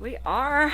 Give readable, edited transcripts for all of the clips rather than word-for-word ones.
We are.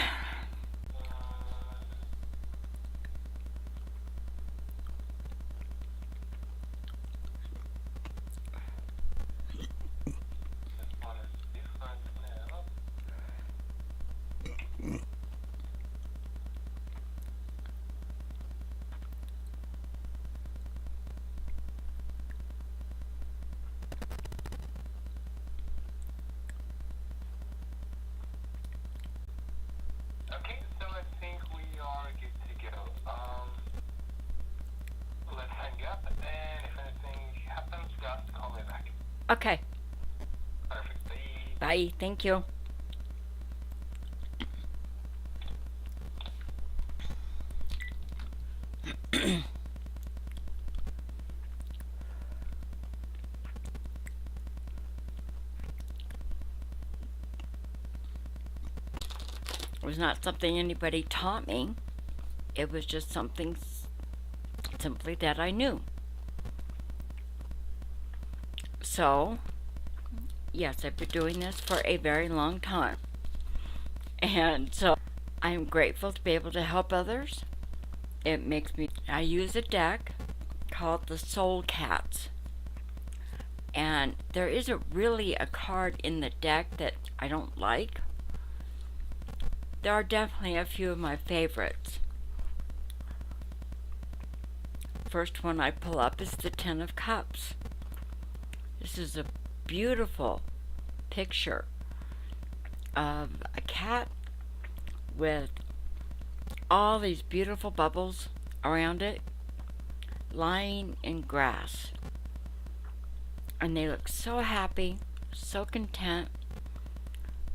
Okay, so I think we are good to go. Let's hang up, and if anything happens, just call me back. Okay. Perfect. Bye. Bye. Thank you. It was not something anybody taught me. It was just something simply that I knew. So, yes, I've been doing this for a very long time. And so I am grateful to be able to help others. It makes me. I use a deck called the Soul Cats. And there isn't really a card in the deck that I don't like. There are definitely a few of my favorites. First one I pull up is the Ten of Cups. This is a beautiful picture of a cat with all these beautiful bubbles around it lying in grass. And they look so happy, so content.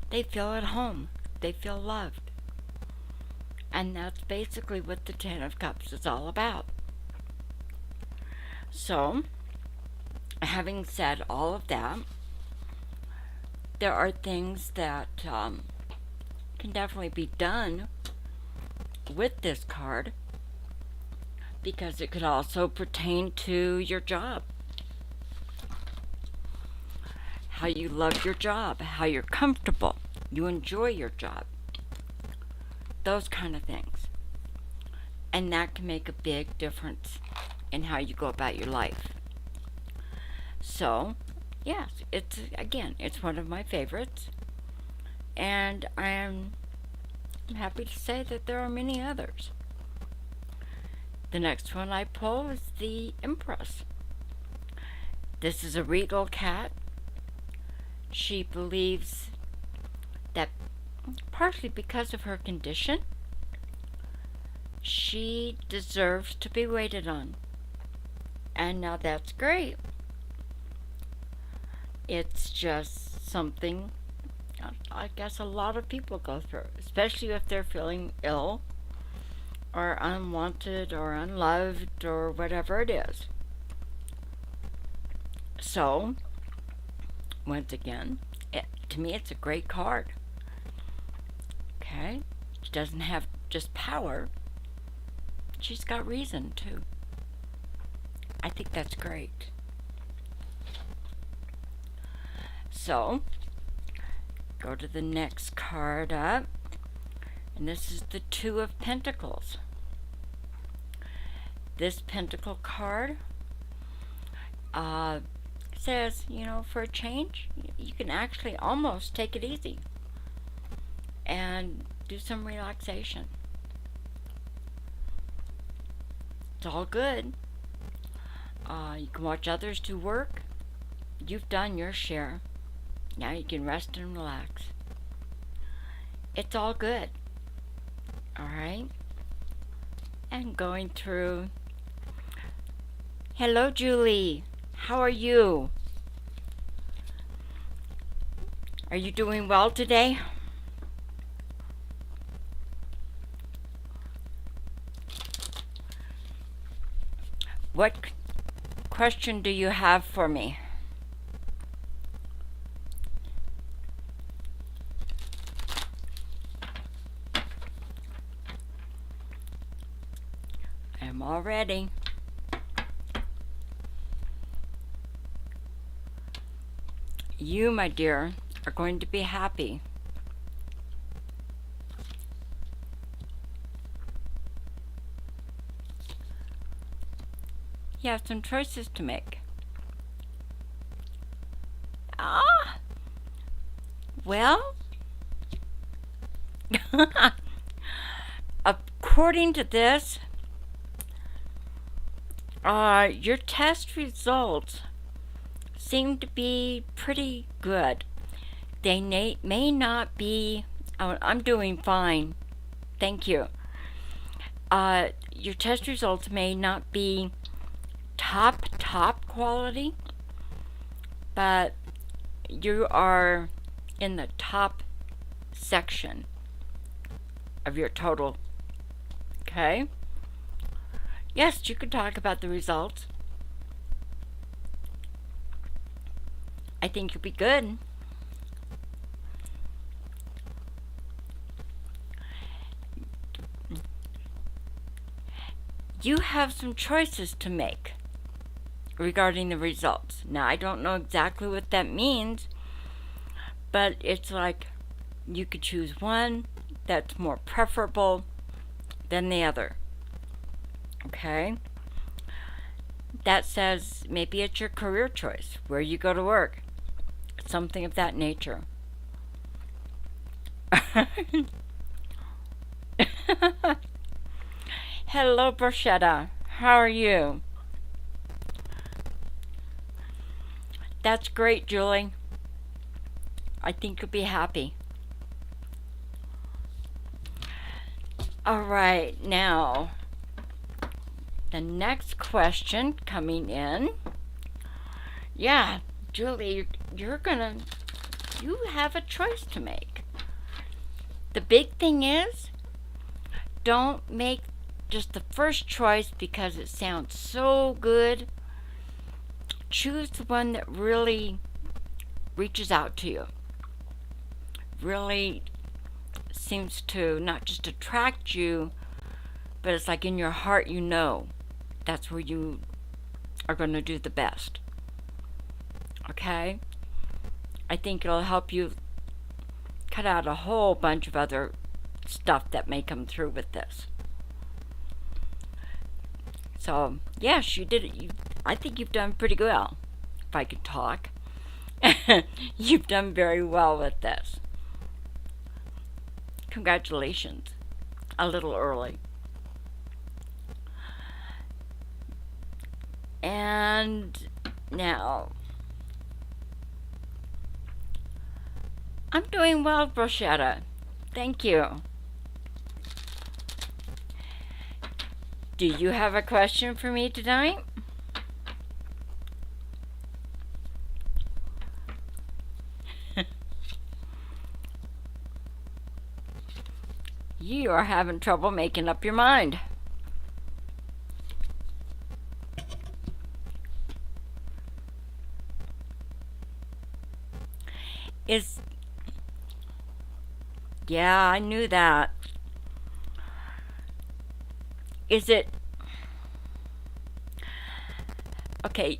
They feel at home. They feel loved. And that's basically what the Ten of Cups is all about. So, having said all of that, there are things that can definitely be done with this card because it could also pertain to your job. How you love your job, how you're comfortable, you enjoy your job, those kind of things. And that can make a big difference in how you go about your life. So, yes, it's one of my favorites. And I am happy to say that there are many others. The next one I pull is the Empress. This is a regal cat. She believes that partly because of her condition, she deserves to be waited on. And now that's great. It's just something I guess a lot of people go through, especially if they're feeling ill or unwanted or unloved or whatever it is. So, once again, to me it's a great card. Okay? She doesn't have just power. She's got reason too. I think that's great. So, go to the next card up. And this is the Two of Pentacles. This Pentacle card says, for a change, you can actually almost take it easy and do some relaxation. It's all good. You can watch others do work. You've done your share. Now you can rest and relax. It's all good. Alright? And going through. Hello, Julie. How are you? Are you doing well today? What question do you have for me? I'm all ready. You, my dear, are going to be happy. You have some choices to make. Ah, well, according to this, your test results seem to be pretty good. They may not be. Oh, I'm doing fine. Thank you. Your test results may not be top quality, but you are in the top section of your total. Okay? Yes, you can talk about the results. I think you'll be good. You have some choices to make regarding the results. Now, I don't know exactly what that means, but it's like you could choose one that's more preferable than the other. Okay? That says maybe it's your career choice, where you go to work, something of that nature. Hello, Bruschetta. How are you? That's great, Julie. I think you'll be happy. All right, now, the next question coming in. Yeah, Julie, you have a choice to make. The big thing is, don't make just the first choice because it sounds so good. Choose the one that really reaches out to you. Really seems to not just attract you, but it's like in your heart you know that's where you are going to do the best. Okay? I think it'll help you cut out a whole bunch of other stuff that may come through with this. So, yes, you did it. I think you've done pretty well, if I could talk. You've done very well with this. Congratulations. A little early. And now, I'm doing well, Bruschetta. Thank you. Do you have a question for me tonight? You are having trouble making up your mind. Yeah, I knew that. Is it... Okay.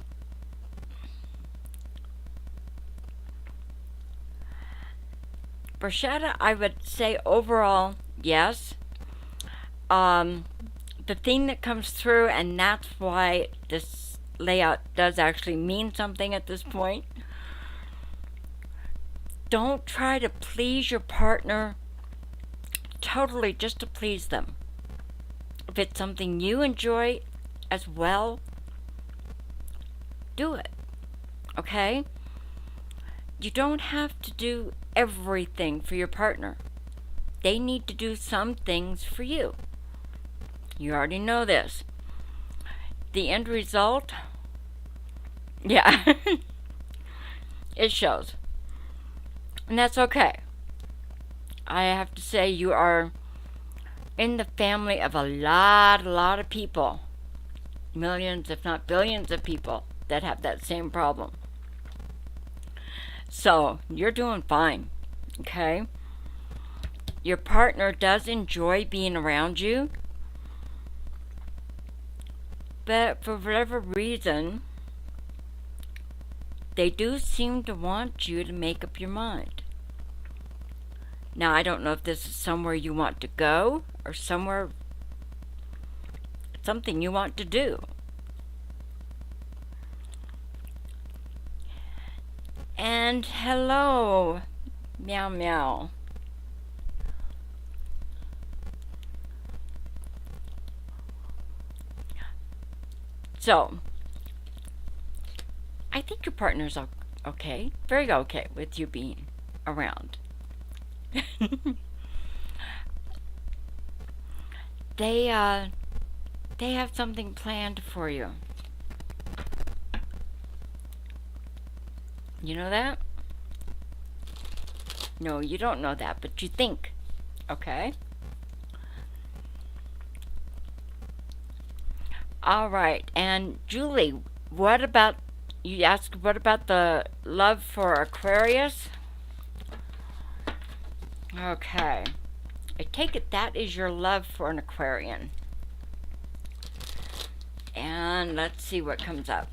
Bruschetta, I would say overall, yes. The thing that comes through, and that's why this layout does actually mean something at this point. Don't try to please your partner totally just to please them. If it's something you enjoy as well, do it. Okay? You don't have to do everything for your partner. They need to do some things for you. You already know this. The end result, yeah, it shows. And that's okay. I have to say, you are in the family of a lot of people. Millions, if not billions of people that have that same problem. So, you're doing fine. Okay? Your partner does enjoy being around you. But for whatever reason, they do seem to want you to make up your mind. Now, I don't know if this is somewhere you want to go or something you want to do. And hello, meow meow. So, I think your partner's okay, very okay with you being around. they uh they have something planned for you. You know that? No, you don't know that, but you think. Okay? All right. And Julie, what about you asked what about the love for Aquarius? Okay. I take it that is your love for an Aquarian. And let's see what comes up.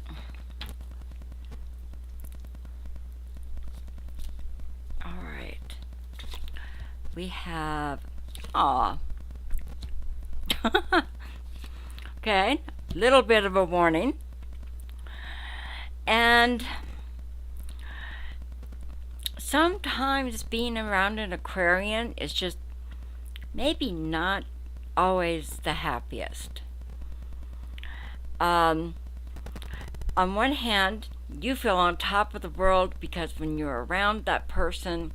All right. We have aw. Okay, little bit of a warning. And sometimes being around an Aquarian is just maybe not always the happiest. On one hand, you feel on top of the world because when you're around that person,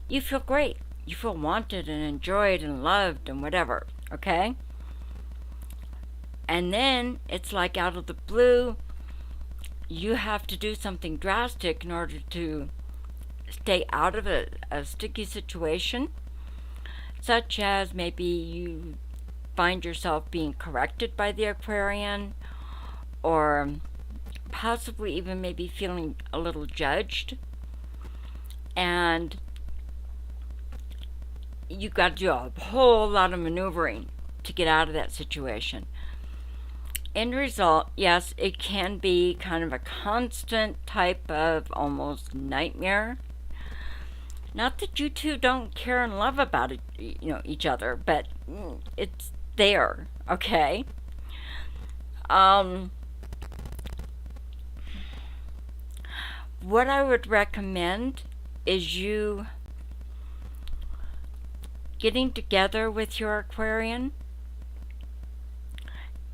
you feel great. You feel wanted and enjoyed and loved and whatever, okay? And then it's like out of the blue, you have to do something drastic in order to stay out of a sticky situation, such as maybe you find yourself being corrected by the Aquarian, or possibly even maybe feeling a little judged, and you got to do a whole lot of maneuvering to get out of that situation. End result, yes, it can be kind of a constant type of almost nightmare. Not that you two don't care and love about it, each other, but it's there, okay? What I would recommend is you getting together with your Aquarian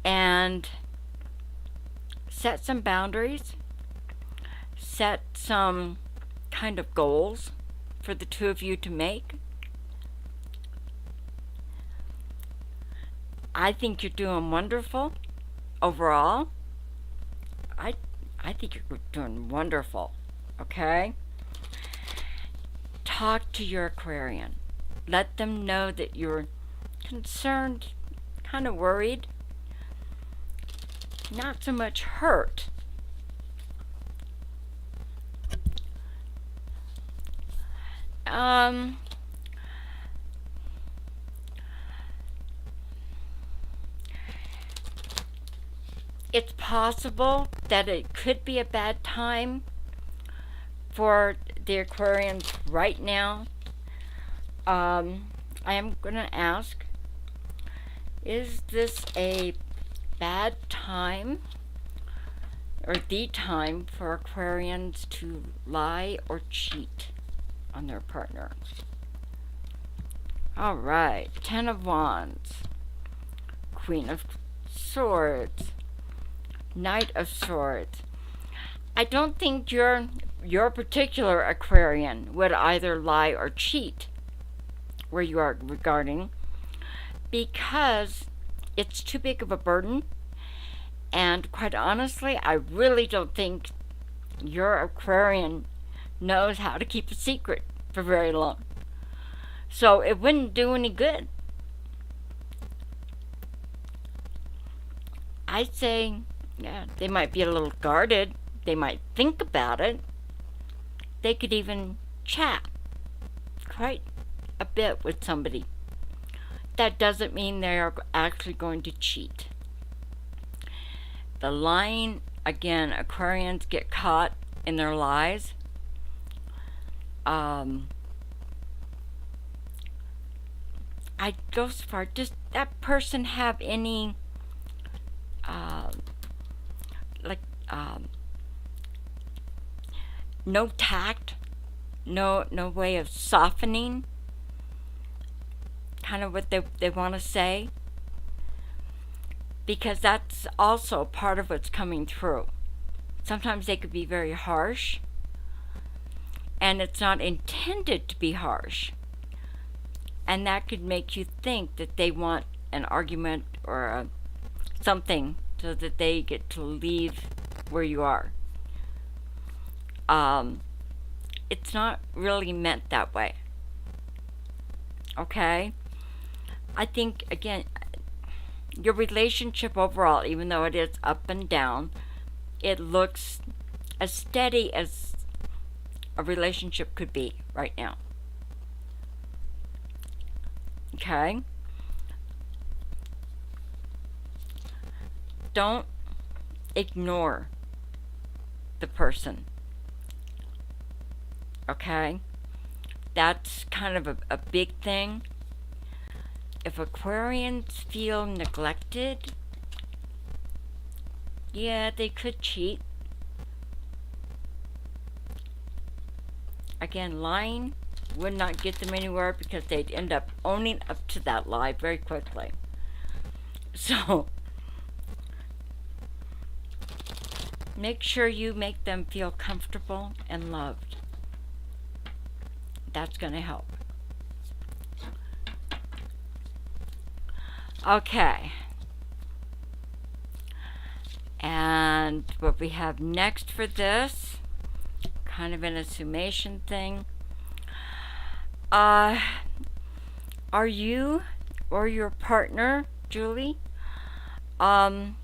and set some boundaries, set some kind of goals for the two of you to make. I think you're doing wonderful overall. I think you're doing wonderful, okay? Talk to your Aquarian. Let them know that you're concerned, kind of worried, not so much hurt. It's possible that it could be a bad time for the Aquarians right now. I am going to ask, is this a bad time or the time for Aquarians to lie or cheat on their partner? All right, Ten of Wands, Queen of Swords, Knight of Swords. I don't think your particular Aquarian would either lie or cheat where you are regarding, because it's too big of a burden, and quite honestly, I really don't think your Aquarian knows how to keep a secret for very long. So it wouldn't do any good. I'd say, yeah, they might be a little guarded. They might think about it. They could even chat quite a bit with somebody. That doesn't mean they are actually going to cheat. The lying, again, Aquarians get caught in their lies. I'd go so far. Does that person have any, like, no tact, no way of softening kind of what they want to say, because that's also part of what's coming through. Sometimes they could be very harsh, and it's not intended to be harsh, and that could make you think that they want an argument or something so that they get to leave where you are. It's not really meant that way. Okay? I think, again, your relationship overall, even though it is up and down, it looks as steady as a relationship could be right now. Okay? Don't ignore the person. Okay? That's kind of a big thing. If Aquarians feel neglected, yeah, they could cheat. Again, lying would not get them anywhere because they'd end up owning up to that lie very quickly. So, make sure you make them feel comfortable and loved. That's going to help. Okay. And what we have next for this, kind of in a summation thing, are you or your partner, Julie, are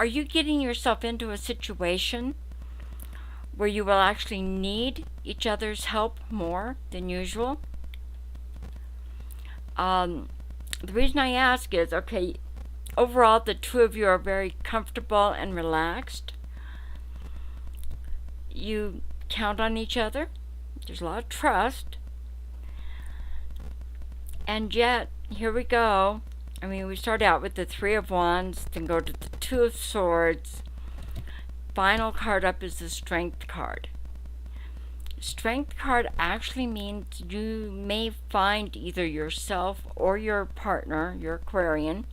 you getting yourself into a situation where you will actually need each other's help more than usual? The reason I ask is, okay, overall the two of you are very comfortable and relaxed. You count on each other. There's a lot of trust. And yet, here we go. I mean, we start out with the Three of Wands, then go to the Two of Swords. Final card up is the Strength card. Strength card actually means you may find either yourself or your partner, your Aquarian,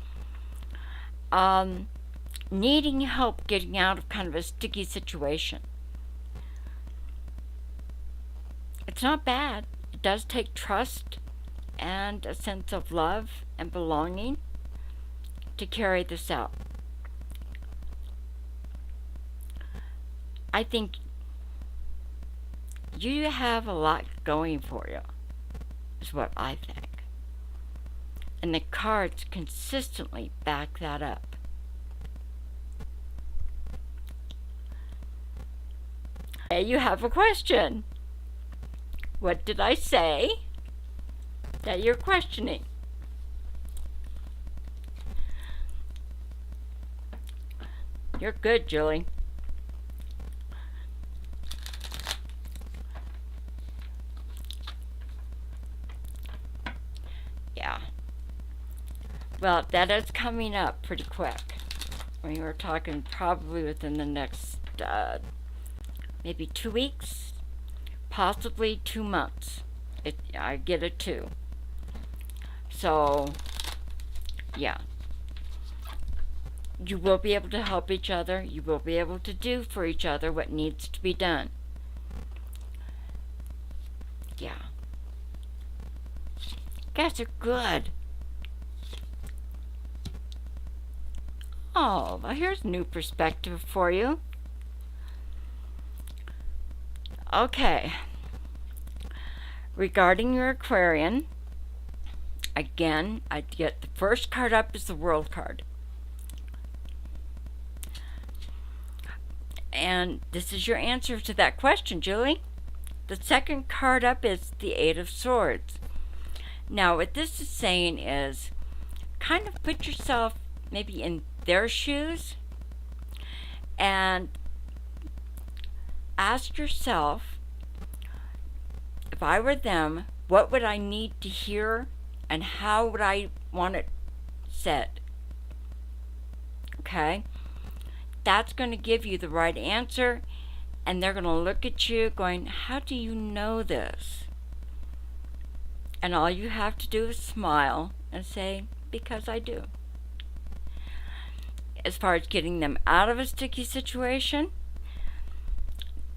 needing help getting out of kind of a sticky situation. It's not bad. It does take trust and a sense of love and belonging to carry this out. I think you have a lot going for you, is what I think. And the cards consistently back that up. Hey, you have a question. What did I say that you're questioning? You're good, Julie. Yeah. Well, that is coming up pretty quick. We were talking probably within the next maybe 2 weeks, possibly 2 months. I get it too. So, yeah. You will be able to help each other. You will be able to do for each other what needs to be done. Yeah. Guys are good. Oh, well, here's a new perspective for you. Okay. Regarding your Aquarian, again, I get the first card up is the World card. And this is your answer to that question, Julie. The second card up is the Eight of Swords. Now, what this is saying is kind of put yourself maybe in their shoes and ask yourself, if I were them, what would I need to hear and how would I want it said? Okay? that's going to give you the right answer, and they're going to look at you going, how do you know this? And all you have to do is smile and say, because I do. As far as getting them out of a sticky situation,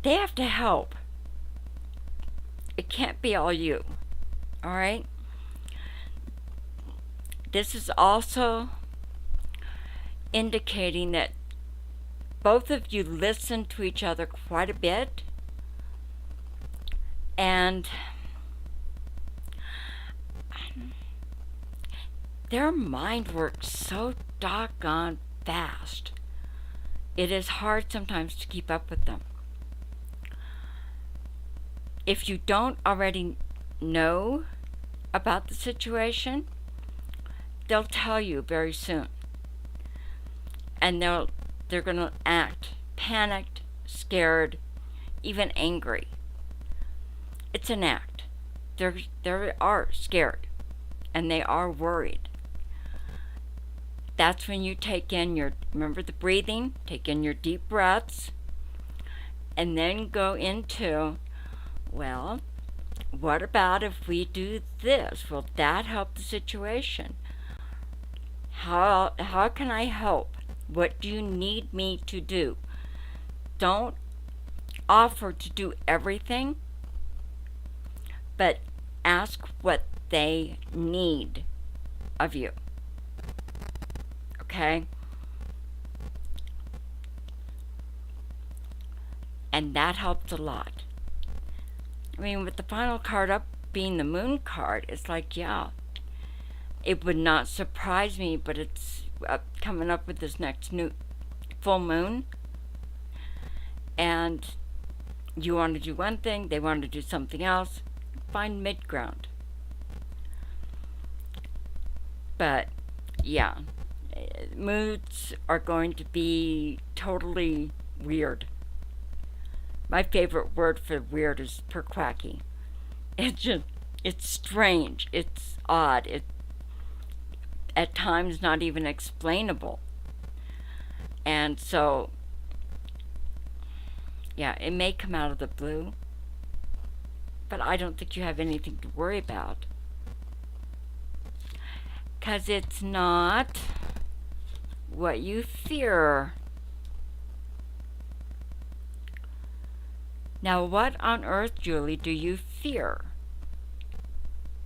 they have to help. It can't be all you. All right? This is also indicating that both of you listen to each other quite a bit, and their mind works so doggone fast. It is hard sometimes to keep up with them. If you don't already know about the situation, they'll tell you very soon. And they're going to act panicked, scared, even angry. It's an act. They are scared, and they are worried. That's when you take in remember the breathing, take in your deep breaths, and then go into, well, what about if we do this? Will that help the situation? How can I help? What do you need me to do? Don't offer to do everything, but ask what they need of you. Okay? And that helps a lot. I mean, with the final card up being the moon card, it's like, yeah, it would not surprise me, but it's coming up with this next new full moon. And you want to do one thing, they want to do something else. Find mid-ground. But, yeah, moods are going to be totally weird. My favorite word for weird is perquacky. It's strange. It's odd. It's at times not even explainable. And so, yeah, it may come out of the blue, but I don't think you have anything to worry about. 'Cause it's not what you fear. Now, what on earth, Julie, do you fear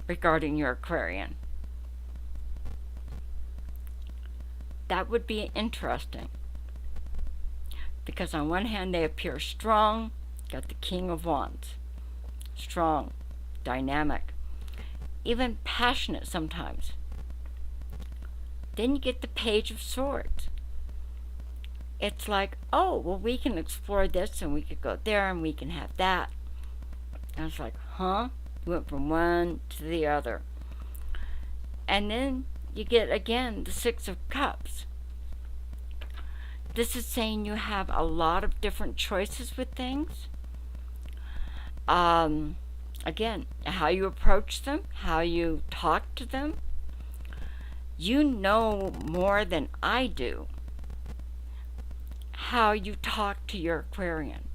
regarding your Aquarian? That would be interesting. Because on one hand, they appear strong, got the King of Wands. Strong, dynamic, even passionate sometimes. Then you get the Page of Swords. It's like, oh, well, we can explore this, and we could go there, and we can have that. And it's like, huh? You went from one to the other. And then you get, again, the Six of Cups. This is saying you have a lot of different choices with things. Again, how you approach them, how you talk to them. You know more than I do how you talk to your Aquarian.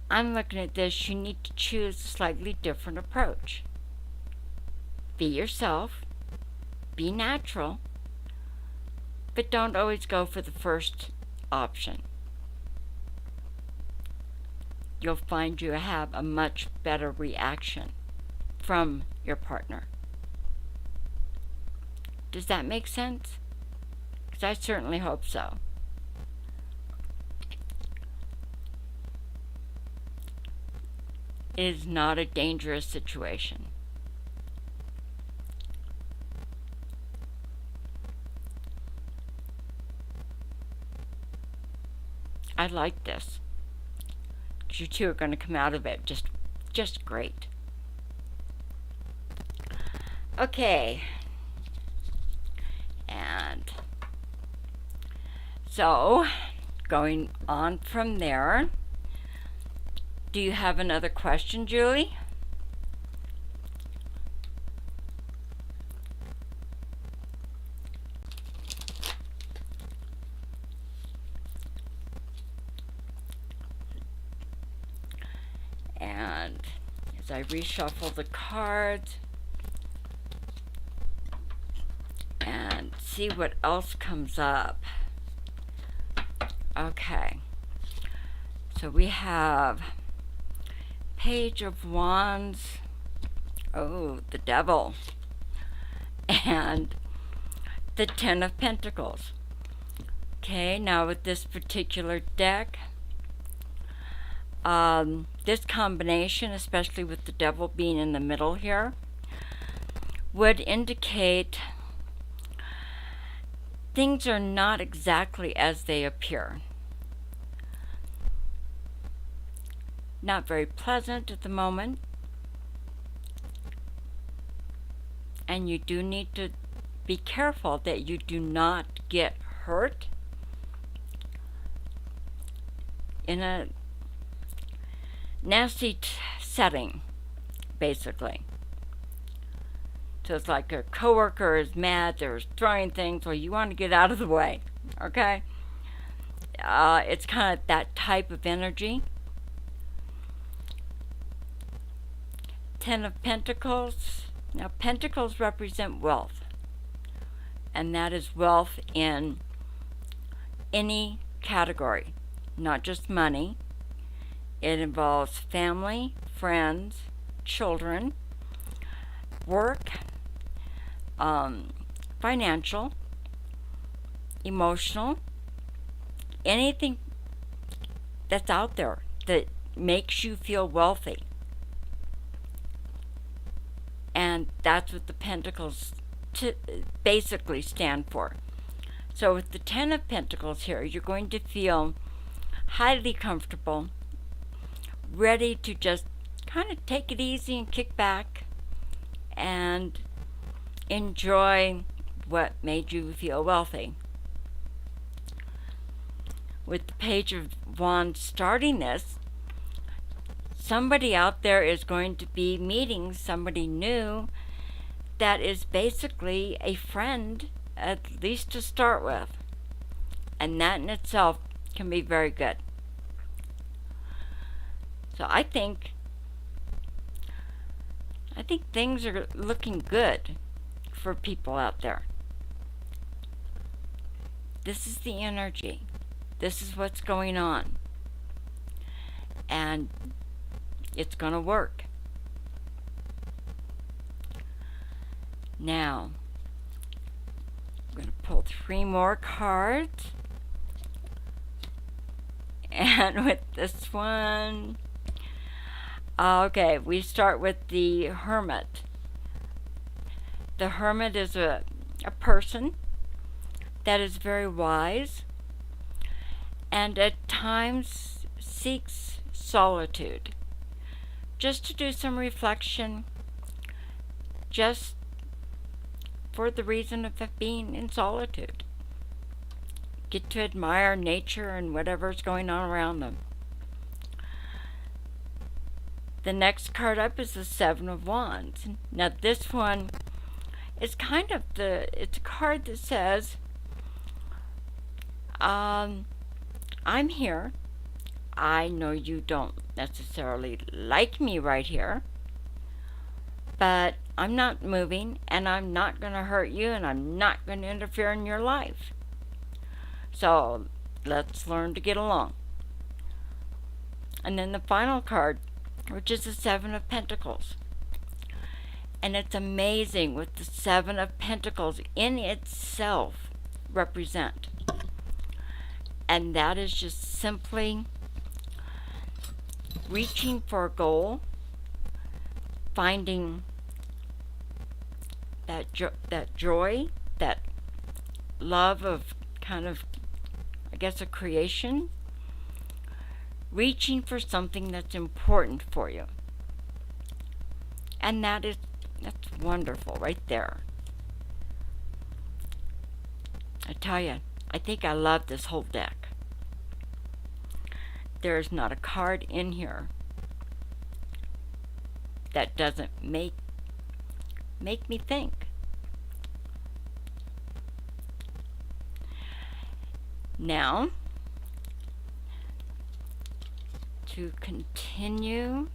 I'm looking at this, you need to choose a slightly different approach. Be yourself, be natural, but don't always go for the first option. You'll find you have a much better reaction from your partner. Does that make sense? Because I certainly hope so. It is not a dangerous situation. I like this. You two are going to come out of it just great. Okay. And so, going on from there, do you have another question, Julie? And as I reshuffle the cards and see what else comes up. Okay. So we have Page of Wands. Oh, the Devil. And the Ten of Pentacles. Okay, now with this particular deck, this combination, especially with the Devil being in the middle here, would indicate things are not exactly as they appear. Not very pleasant at the moment. And you do need to be careful that you do not get hurt in a nasty setting, basically. So it's like a coworker is mad, they're throwing things, well, you want to get out of the way, okay? It's kind of that type of energy. Ten of Pentacles. Now, Pentacles represent wealth, and that is wealth in any category, not just money. It involves family, friends, children, work, financial, emotional, anything that's out there that makes you feel wealthy. And that's what the Pentacles basically stand for. So with the Ten of Pentacles here, you're going to feel highly comfortable, ready to just kind of take it easy and kick back and enjoy what made you feel wealthy. With the Page of Wands starting this, somebody out there is going to be meeting somebody new that is basically a friend, at least to start with. And that in itself can be very good. So I think things are looking good for people out there. This is the energy. This is what's going on. And it's going to work. Now, I'm going to pull 3 more cards. And with this one, okay, we start with the Hermit. The Hermit is a person that is very wise and at times seeks solitude. Just to do some reflection, just for the reason of being in solitude. Get to admire nature and whatever's going on around them. The next card up is the Seven of Wands. Now this one is kind of it's a card that says, I'm here. I know you don't necessarily like me right here, but I'm not moving, and I'm not going to hurt you, and I'm not going to interfere in your life. So let's learn to get along. And then the final card, which is the Seven of Pentacles. And it's amazing what the Seven of Pentacles in itself represent. And that is just simply reaching for a goal, finding that joy, that love of kind of, I guess, a creation, reaching for something that's important for you. And that's wonderful right there. I tell you, I think I love this whole deck. There's not a card in here that doesn't make me think. Now, to continue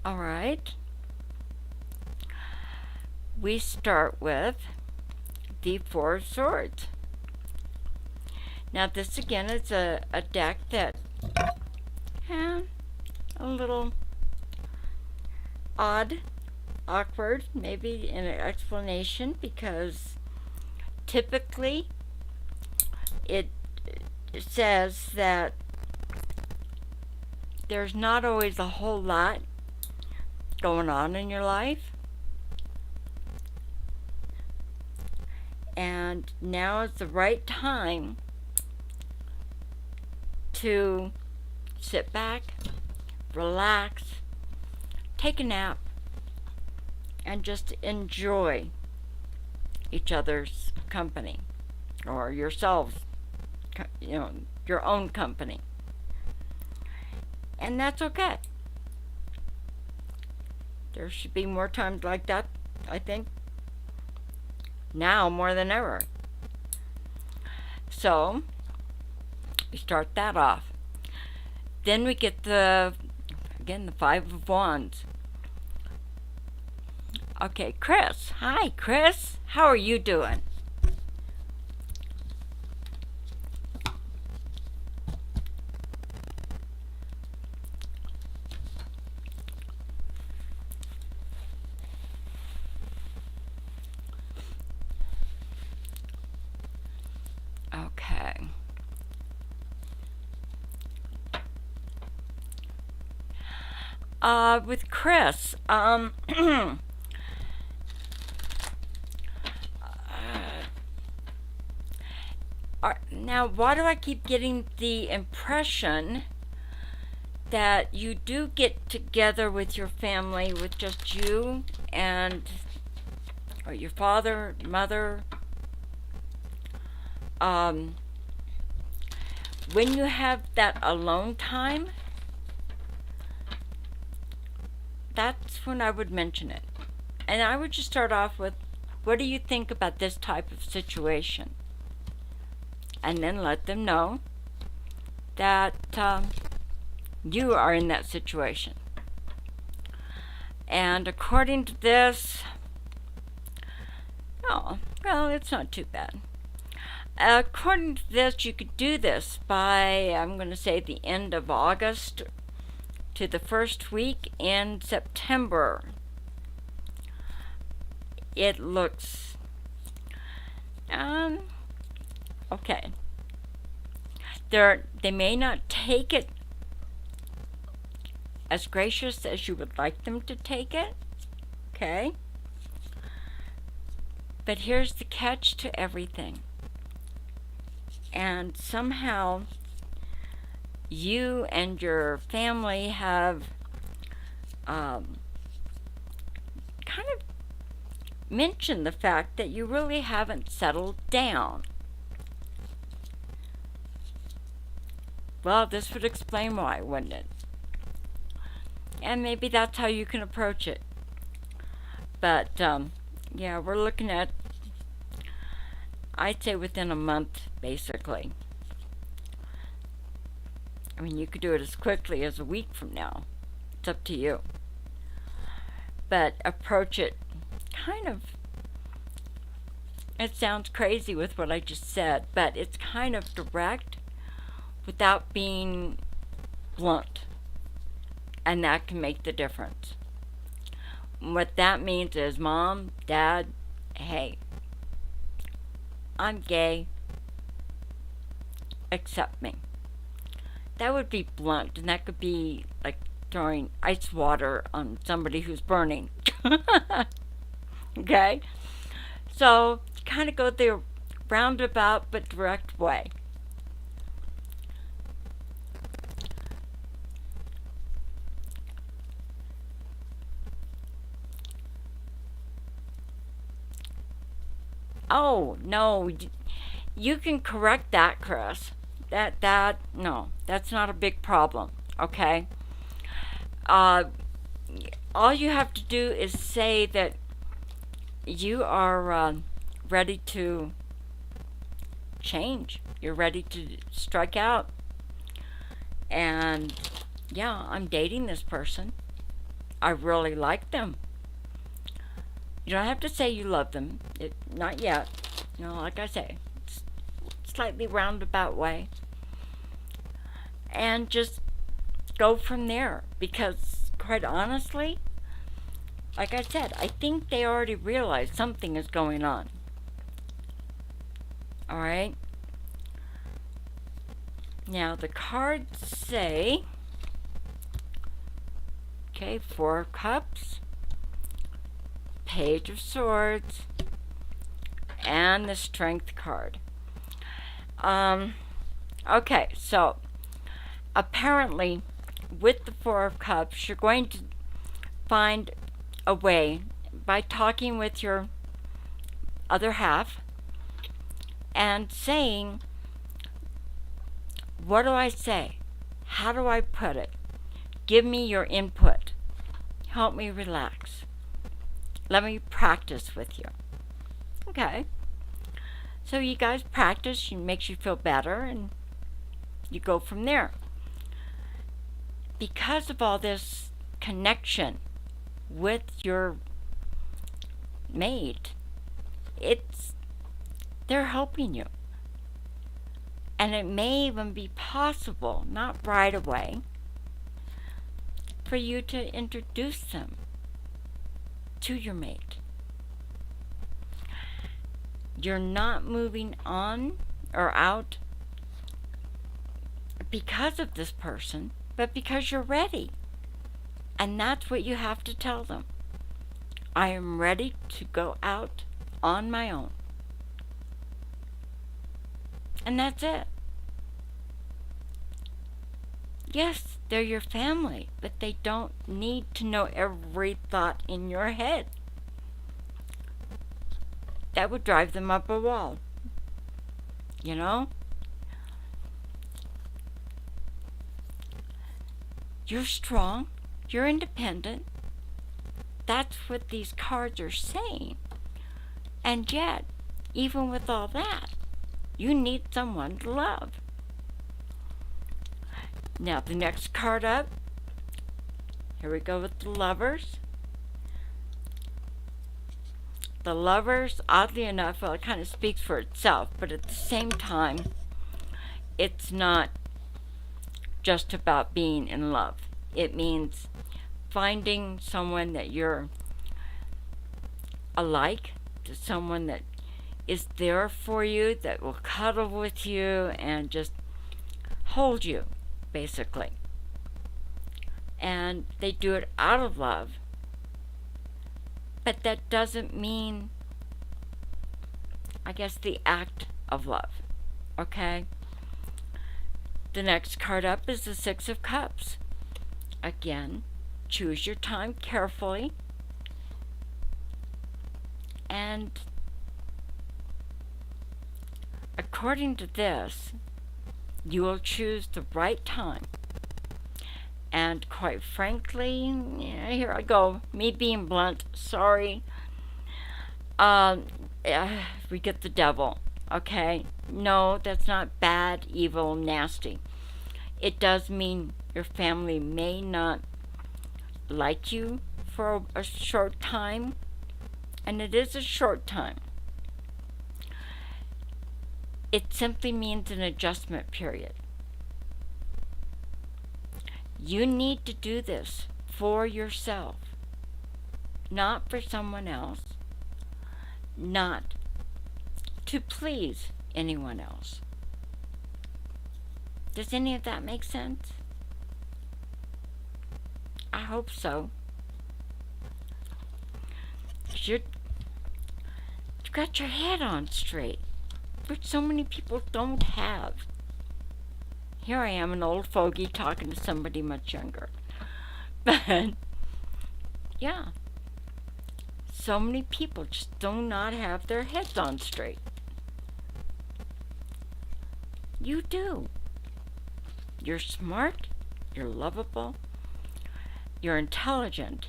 All right. We start with the Four of Swords. Now, this again is a deck that, a little odd, awkward, maybe in an explanation, because typically it says that there's not always a whole lot going on in your life. And now is the right time to sit back, relax, take a nap, and just enjoy each other's company, or yourselves, your own company. And that's okay. There should be more times like that, I think, now more than ever. So, we start that off. Then we get the Five of Wands. Okay, Chris. Hi, Chris. How are you doing? Okay. With Chris, now, why do I keep getting the impression that you do get together with your family, with just you and or your father, mother? When you have that alone time, that's when I would mention it. And I would just start off with, what do you think about this type of situation? And then let them know that you are in that situation. And according to this, oh, well, it's not too bad. According to this, you could do this by, I'm going to say, the end of August to the first week in September. It looks okay. They may not take it as gracious as you would like them to take it, okay? But here's the catch to everything. And somehow you and your family have kind of mentioned the fact that you really haven't settled down. Well, this would explain why, wouldn't it? And maybe that's how you can approach it. But, yeah, we're looking at, I'd say, within a month, basically. I mean, you could do it as quickly as a week from now. It's up to you. But approach it kind of, it sounds crazy with what I just said, but it's kind of direct without being blunt. And that can make the difference. What that means is, Mom, Dad, hey, I'm gay. Accept me. That would be blunt, and that could be like throwing ice water on somebody who's burning. Okay? So, kind of go the roundabout but direct way. Oh, no. You can correct that, Chris. No, that's not a big problem, okay? All you have to do is say that you are ready to change. You're ready to strike out. And, yeah, I'm dating this person. I really like them. You don't have to say you love them. Not yet. Like I say, slightly roundabout way. And just go from there. Because, quite honestly, like I said, I think they already realize something is going on. Alright? Now, the cards say, okay, Four of Cups, Page of Swords, and the Strength card. Okay, so apparently with the Four of Cups, you're going to find a way by talking with your other half and saying, what do I say? How do I put it? Give me your input. Help me relax. Let me practice with you. Okay. So you guys practice, it makes you feel better, and you go from there. Because of all this connection with your mate, they're helping you. And it may even be possible, not right away, for you to introduce them to your mate. You're not moving on or out because of this person, but because you're ready. And that's what you have to tell them. I am ready to go out on my own. And that's it. Yes, they're your family, but they don't need to know every thought in your head. That would drive them up a wall. You know? You're strong. You're independent. That's what these cards are saying. And yet, even with all that, you need someone to love. Now, the next card up, here we go with the Lovers. The Lovers, oddly enough, well, it kind of speaks for itself, but at the same time, it's not just about being in love. It means finding someone that you're alike, to someone that is there for you, that will cuddle with you and just hold you, basically. And they do it out of love. But that doesn't mean, I guess, the act of love. Okay? The next card up is the Six of Cups. Again, choose your time carefully. And according to this, you will choose the right time. And quite frankly, here I go, me being blunt, sorry. We get the devil, okay? No, that's not bad, evil, nasty. It does mean your family may not like you for a short time, and it is a short time. It simply means an adjustment period. You need to do this for yourself, not for someone else, not to please anyone else. Does any of that make sense? I hope so. You've got your head on straight, which so many people don't have. Here I am, an old fogey, talking to somebody much younger. But, yeah. So many people just do not have their heads on straight. You do. You're smart, you're lovable, you're intelligent.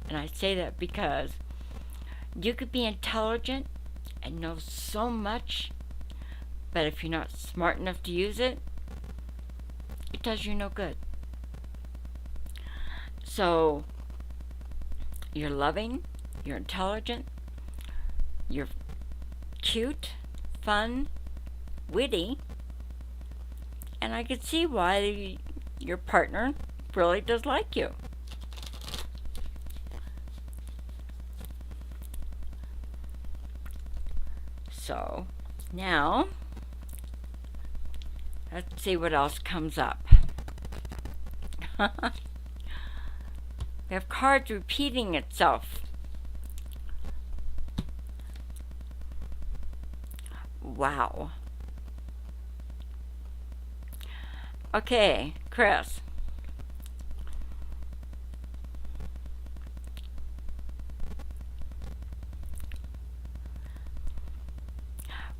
And I say that because you could be intelligent and know so much, but if you're not smart enough to use it, it does you no good. So, You're loving, you're intelligent, you're cute, fun, witty, and I could see why your partner really does like you. So, now, let's see what else comes up. We have cards repeating itself. Wow. Okay, Chris.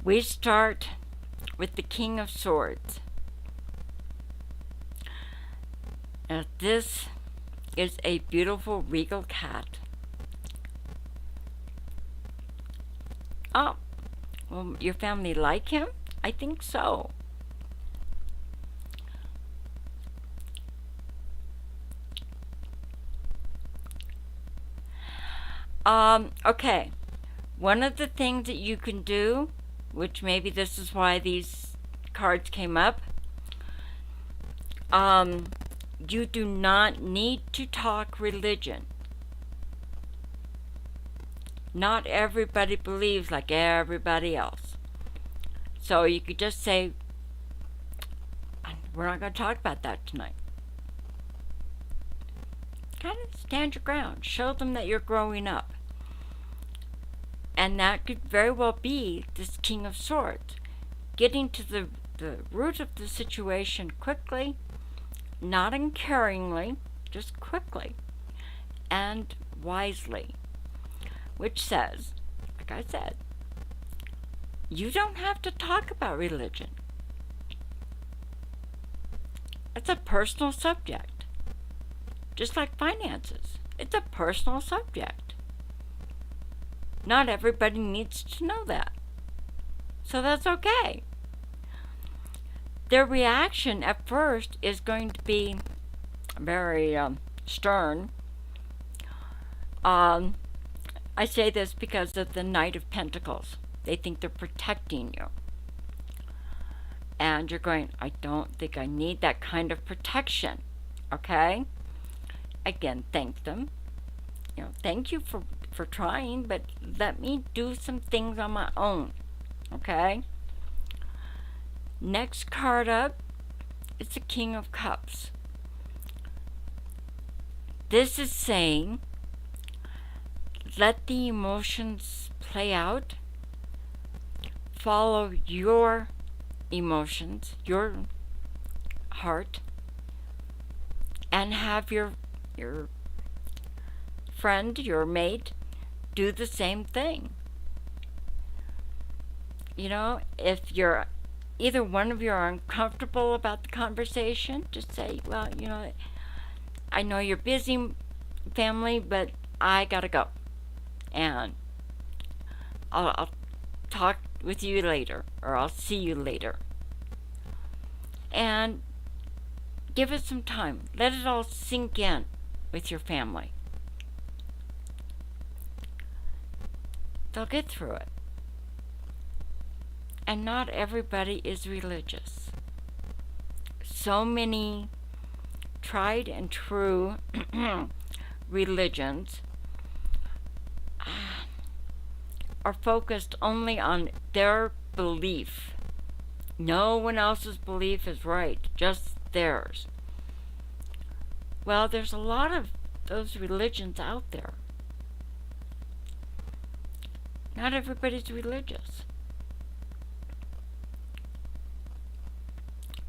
We start with the King of Swords. Now, this is a beautiful regal cat. Oh, well, your family like him? I think so. Okay. One of the things that you can do, which maybe this is why these cards came up, you do not need to talk religion. Not everybody believes like everybody else. So you could just say, we're not going to talk about that tonight. Kind of stand your ground. Show them that you're growing up. And that could very well be this King of Swords. Getting to the root of the situation quickly, not uncaringly, just quickly and wisely. Which says, like I said, you don't have to talk about religion. It's a personal subject. Just like finances. It's a personal subject. Not everybody needs to know that. So that's okay. Their reaction at first is going to be very stern. I say this because of the Knight of Pentacles. They think they're protecting you. And you're going, I don't think I need that kind of protection. Okay? Again, thank them. Thank you for trying, but let me do some things on my own. Okay? Next card up is the King of Cups. This is saying, let the emotions play out. Follow your emotions, your heart, and have your friend, your mate, do the same thing. If either one of you are uncomfortable about the conversation, just say, well, I know you're busy, family, but I gotta go. And I'll talk with you later, or I'll see you later. And give it some time. Let it all sink in with your family. They'll get through it. And not everybody is religious. So many tried and true religions are focused only on their belief. No one else's belief is right, just theirs. Well, there's a lot of those religions out there. Not everybody's religious.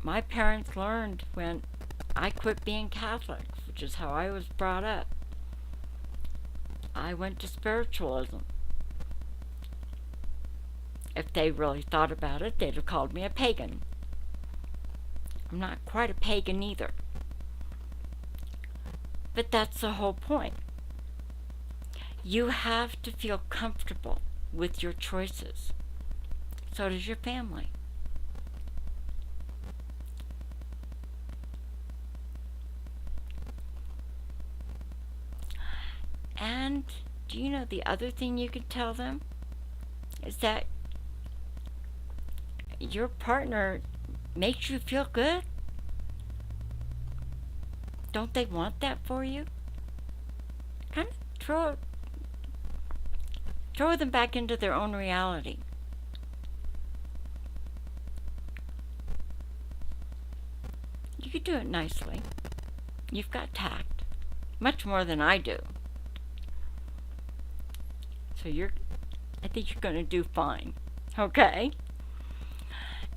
My parents learned when I quit being Catholic, which is how I was brought up. I went to spiritualism. If they really thought about it, they'd have called me a pagan. I'm not quite a pagan either. But that's the whole point. You have to feel comfortable with your choices. So does your family. And And do you know the other thing you could tell them is that your partner makes you feel good? Don't they want that for you? Kind of throw them back into their own reality. You could do it nicely. You've got tact, much more than I do. So I think you're going to do fine. Okay?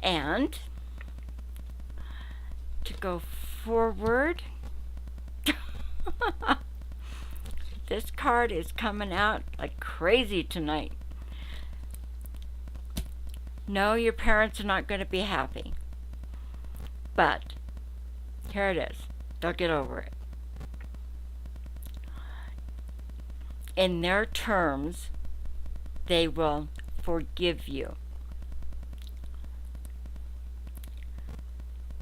And to go forward, this card is coming out like crazy tonight. No, your parents are not going to be happy. But here it is. They'll get over it. In their terms, they will forgive you.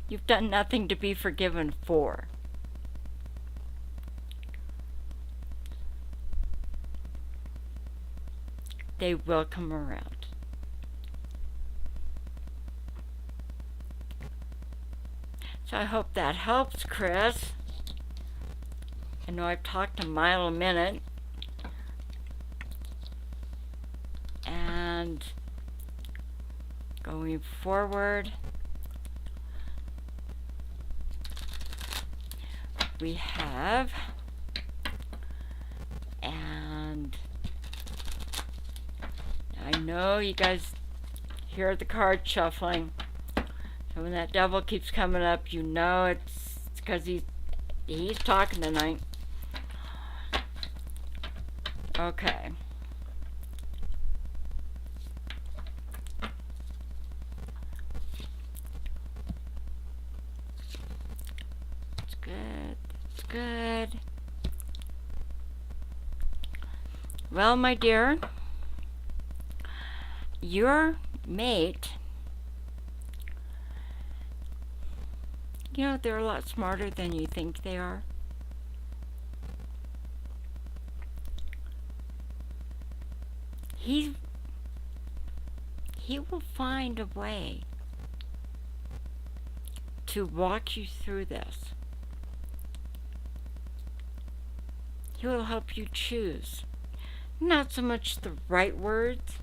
You've done nothing to be forgiven for. They will come around. So I hope that helps, Chris. I know I've talked a mile a minute. And going forward, we have, and I know you guys hear the card shuffling. So when that devil keeps coming up, you know it's because he's talking tonight. Okay. It's good. It's good. Well, my dear, your mate, you know, they're a lot smarter than you think they are. He will find a way to walk you through this. He will help you choose. Not so much the right words,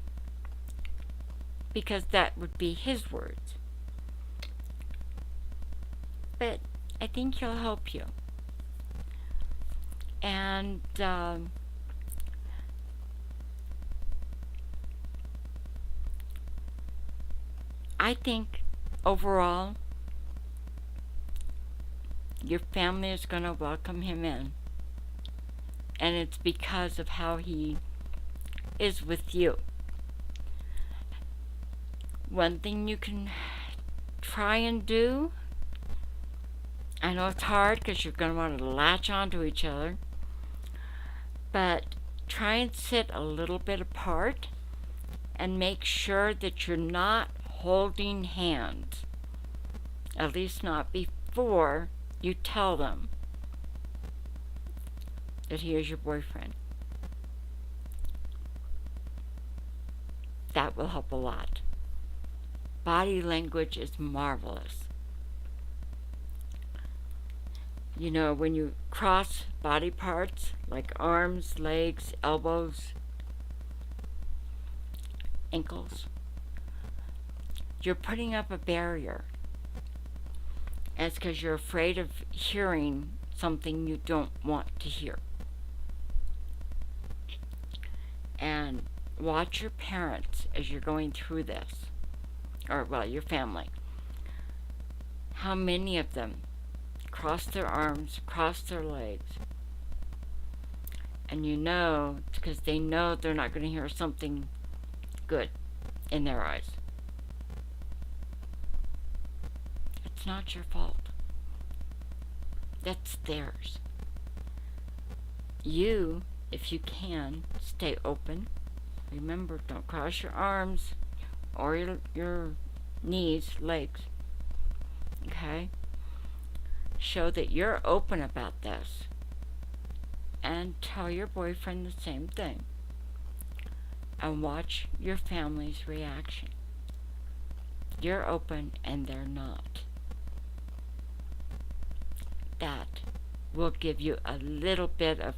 because that would be his words. But I think he'll help you. And I think overall your family is going to welcome him in. And it's because of how he is with you. One thing you can try and do, I know it's hard because you're going to want to latch onto each other, but try and sit a little bit apart and make sure that you're not holding hands. At least not before you tell them that he is your boyfriend. That will help a lot. Body language is marvelous. You know, when you cross body parts like arms, legs, elbows, ankles, you're putting up a barrier. And it's because you're afraid of hearing something you don't want to hear. And watch your parents as you're going through this. Or, well, your family. How many of them cross their arms, cross their legs? And you know, it's because they know they're not going to hear something good in their eyes. It's not your fault. That's theirs. You, if you can, stay open. Remember, don't cross your arms or your knees, legs. Okay? Show that you're open about this. and tell your boyfriend the same thing. And watch your family's reaction. You're open and they're not. That will give you a little bit of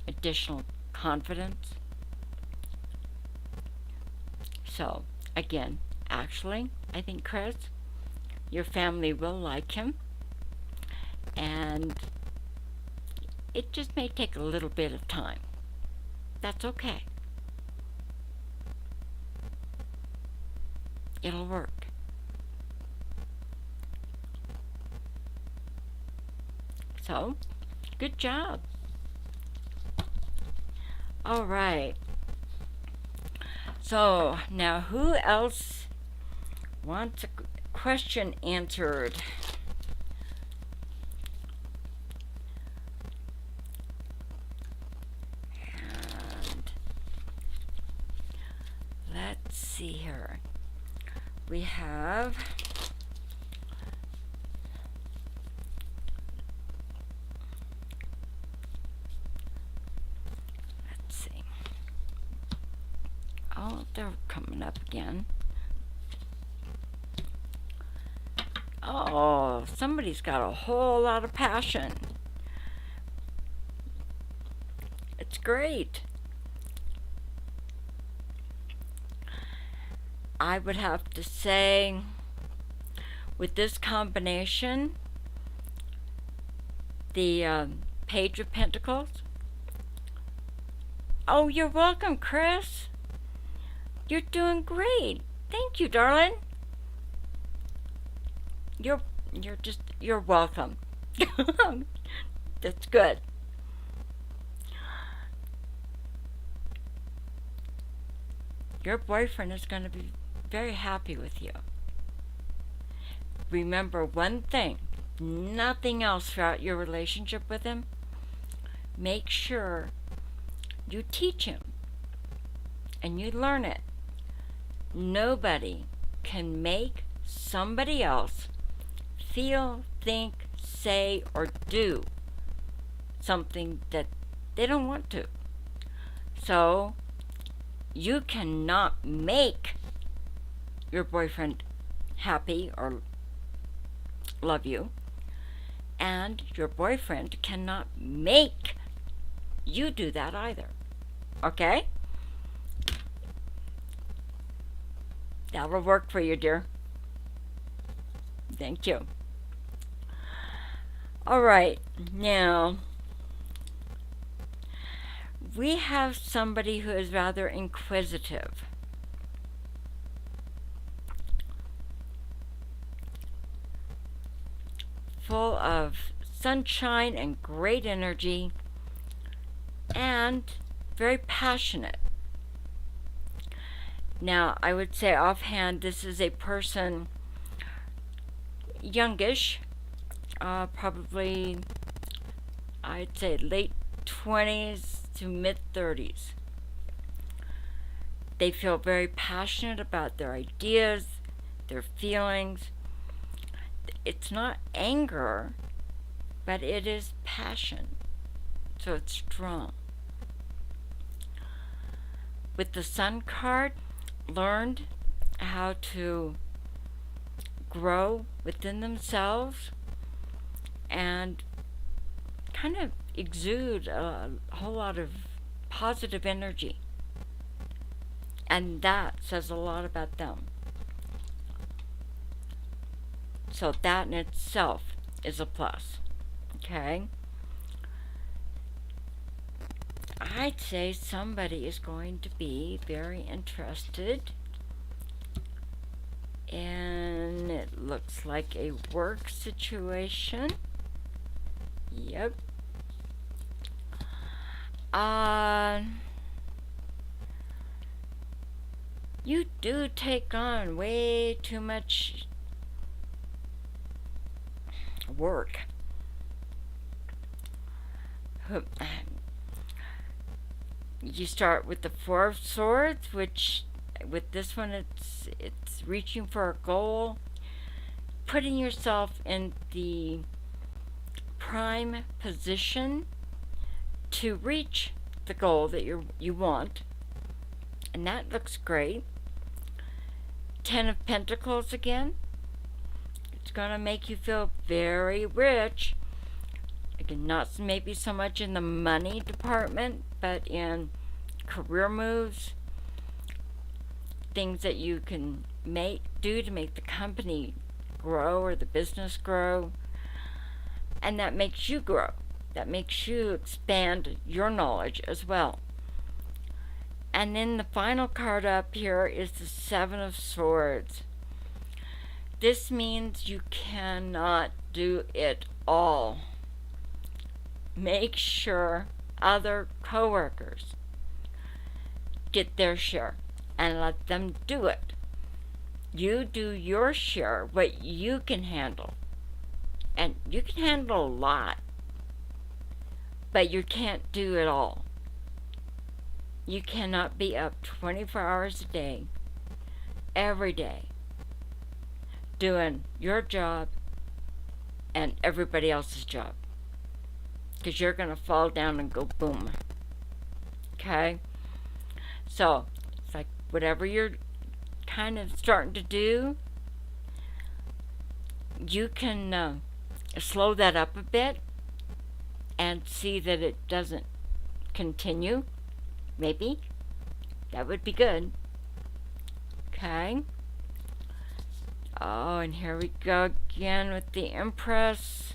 additional confidence. So, again, actually, I think, Chris, your family will like him. And it just may take a little bit of time. That's okay. It'll work. So, good job. All right. So, now who else wants a question answered? And let's see here. We have they're coming up again. Oh, somebody's got a whole lot of passion. It's great. I would have to say, with this combination, the Page of Pentacles. Oh, you're welcome, Chris. You're doing great. Thank you, darling. You're welcome. That's good. Your boyfriend is going to be very happy with you. Remember one thing, nothing else throughout your relationship with him. Make sure you teach him and you learn it. Nobody can make somebody else feel, think, say, or do something that they don't want to. So, you cannot make your boyfriend happy or love you, and your boyfriend cannot make you do that either. Okay? That'll work for you, dear. Thank you. All right, now we have somebody who is rather inquisitive. Full of sunshine and great energy, and very passionate. Now, I would say offhand, this is a person youngish, probably, I'd say late 20s to mid 30s. They feel very passionate about their ideas, their feelings. It's not anger, but it is passion. So it's strong. With the Sun card, learned how to grow within themselves and kind of exude a whole lot of positive energy. And that says a lot about them. So that in itself is a plus. Okay? I'd say somebody is going to be very interested, and it looks like a work situation. Yep. You do take on way too much work. You start with the Four of Swords, which with this one it's reaching for a goal, putting yourself in the prime position to reach the goal that you want, and that looks great. 10 of Pentacles again. It's going to make you feel very rich. Again, not maybe so much in the money department, but in career moves, things that you can do to make the company grow or the business grow, and that makes you grow. That makes you expand your knowledge as well. And then the final card up here is the Seven of Swords. This means you cannot do it all. Make sure other coworkers get their share and let them do it. You do your share, what you can handle. And you can handle a lot, but you can't do it all. You cannot be up 24 hours a day, every day, doing your job and everybody else's job. Because you're going to fall down and go boom. Okay? So, it's like whatever you're kind of starting to do, you can slow that up a bit and see that it doesn't continue. Maybe. That would be good. Okay. Oh, and here we go again with the Empress.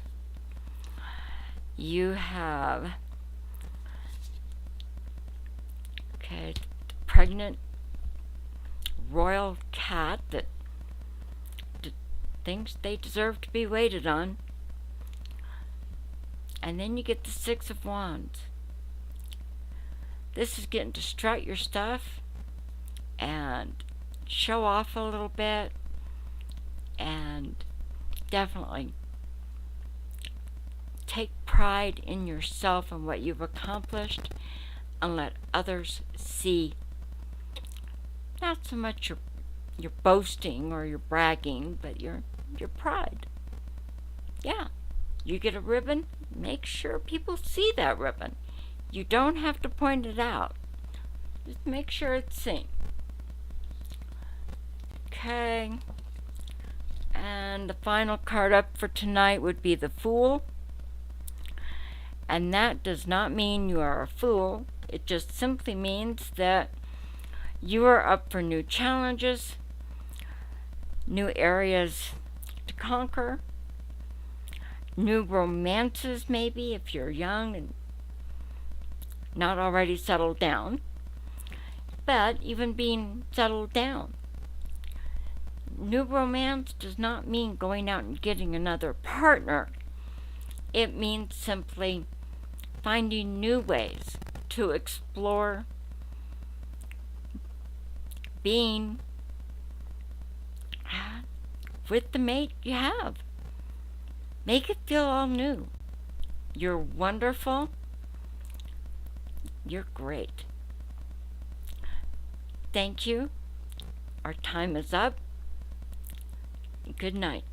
You have, okay, pregnant royal cat that thinks they deserve to be waited on. And then you get the Six of Wands. This is getting to strut your stuff and show off a little bit, and definitely take pride in yourself and what you've accomplished, and let others see not so much your boasting or your bragging, but your pride. Yeah, you get a ribbon, make sure people see that ribbon. You don't have to point it out. Just make sure it's seen. Okay. And the final card up for tonight would be the Fool. And that does not mean you are a fool. It just simply means that you are up for new challenges, new areas to conquer, new romances maybe if you're young and not already settled down. But even being settled down, new romance does not mean going out and getting another partner. It means simply finding new ways to explore being with the mate you have. Make it feel all new. You're wonderful. You're great. Thank you. Our time is up. Good night.